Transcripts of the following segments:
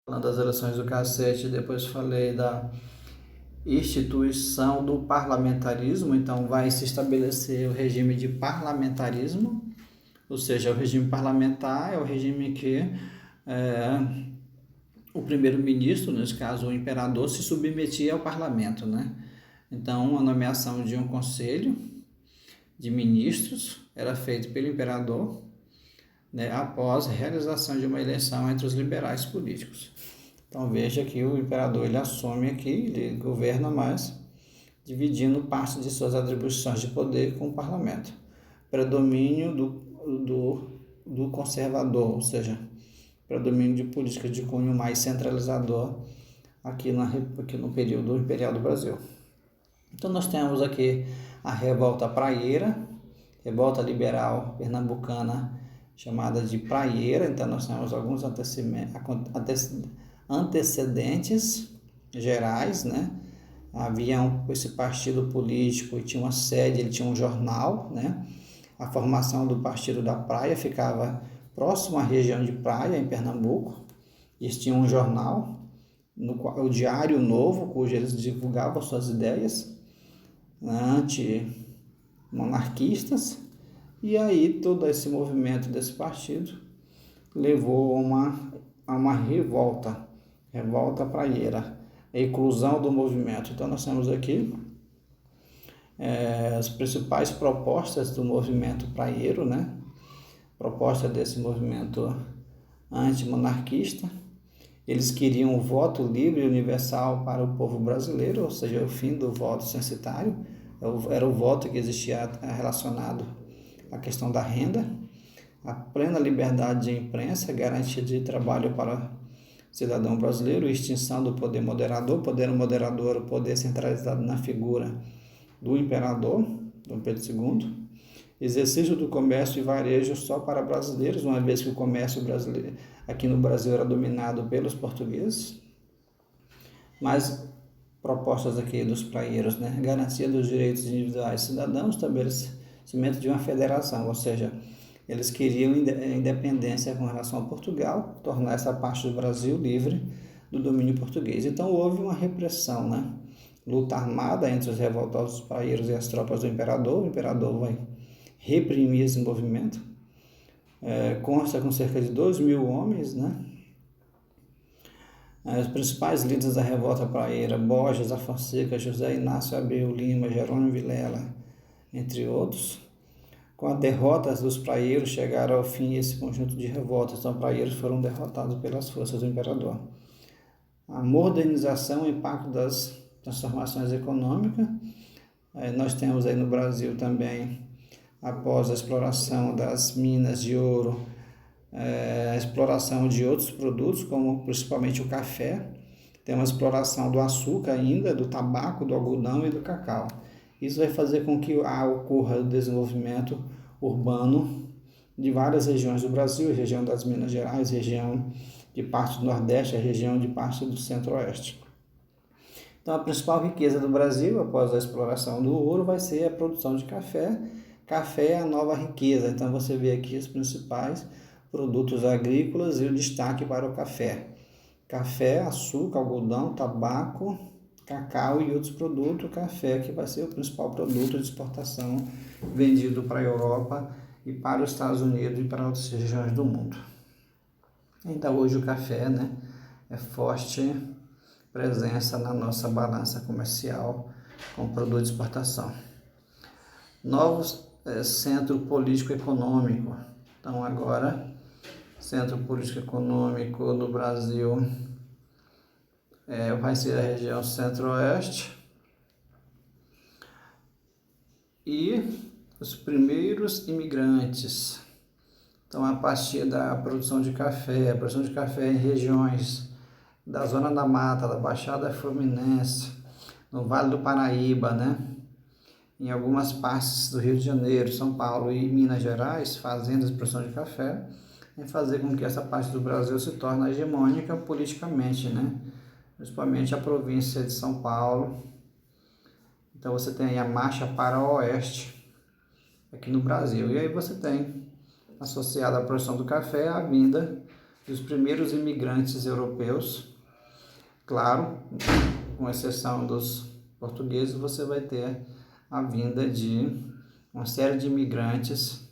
falando das eleições do cacete, depois falei da instituição do parlamentarismo, então vai se estabelecer o regime de parlamentarismo, ou seja, o regime parlamentar é o regime que o primeiro-ministro, nesse caso o imperador, se submetia ao parlamento, né? Então, a nomeação de um conselho de ministros era feita pelo imperador, né, após a realização de uma eleição entre os liberais políticos. Então veja que o imperador ele assume aqui, ele governa mais, dividindo parte de suas atribuições de poder com o parlamento. Predomínio do conservador, ou seja, predomínio de política de cunho mais centralizador aqui no período imperial do Brasil. Então nós temos aqui a revolta praieira, revolta liberal pernambucana, chamada de praieira. Então nós temos alguns antecedentes gerais, né? Havia esse partido político e tinha uma sede, ele tinha um jornal, né? A formação do Partido da Praia ficava próximo à região de Praia, em Pernambuco. Eles tinham um jornal, o Diário Novo, cujo eles divulgavam suas ideias anti-monarquistas, e aí todo esse movimento desse partido levou a uma revolta praieira, a eclosão do movimento. Então nós temos aqui as principais propostas do movimento praieiro, né? Proposta desse movimento antimonarquista. Eles queriam o voto livre e universal para o povo brasileiro, ou seja, o fim do voto censitário. Era o voto que existia relacionado à questão da renda, a plena liberdade de imprensa, garantia de trabalho para o cidadão brasileiro, extinção do poder moderador, o poder centralizado na figura do imperador, Dom Pedro II, exercício do comércio e varejo só para brasileiros, uma vez que o comércio brasileiro aqui no Brasil era dominado pelos portugueses. Mas propostas aqui dos praieiros, né? Garantia dos direitos individuais dos cidadãos, estabelecimento de uma federação, ou seja, eles queriam independência com relação a Portugal, tornar essa parte do Brasil livre do domínio português. Então houve uma repressão, né? Luta armada entre os revoltosos praieiros e as tropas do imperador. O imperador vai reprimir esse movimento. Consta com cerca de 2.000 homens, né? Os principais líderes da revolta praieira, Borges, da Fonseca, José Inácio Abreu Lima, Jerônimo Vilela, entre outros. Com a derrota dos praieiros, chegaram ao fim esse conjunto de revoltas. Então, praieiros foram derrotados pelas forças do imperador. A modernização e o impacto das transformações econômicas. Nós temos aí no Brasil também, após a exploração das minas de ouro, a exploração de outros produtos, como principalmente o café. Tem uma exploração do açúcar ainda, do tabaco, do algodão e do cacau. Isso vai fazer com que ocorra o desenvolvimento urbano de várias regiões do Brasil, região das Minas Gerais, região de parte do Nordeste, a região de parte do Centro-Oeste. Então, a principal riqueza do Brasil, após a exploração do ouro, vai ser a produção de café. Café é a nova riqueza. Então, você vê aqui os principais produtos agrícolas e o destaque para o café. Café, açúcar, algodão, tabaco, cacau e outros produtos. Café que vai ser o principal produto de exportação vendido para a Europa e para os Estados Unidos e para outras regiões do mundo. Então, hoje o café, né, é forte presença na nossa balança comercial com produto de exportação. Novos centro político-econômico. Então, agora, centro político-econômico do Brasil vai ser a região Centro-Oeste. E os primeiros imigrantes. Então, a partir da produção de café, em regiões da Zona da Mata, da Baixada Fluminense, no Vale do Paraíba, né? Em algumas partes do Rio de Janeiro, São Paulo e Minas Gerais, fazendas de produção de café, e fazer com que essa parte do Brasil se torne hegemônica politicamente, né? Principalmente a província de São Paulo. Então você tem a marcha para o oeste aqui no Brasil. E aí você tem, associado à produção do café, a vinda dos primeiros imigrantes europeus, claro, com exceção dos portugueses, você vai ter a vinda de uma série de imigrantes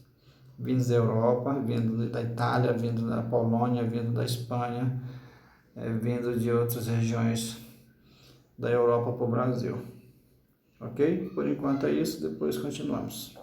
vindos da Europa, vindo da Itália, vindo da Polônia, vindo da Espanha, vindo de outras regiões da Europa para o Brasil. Ok? Por enquanto é isso, depois continuamos.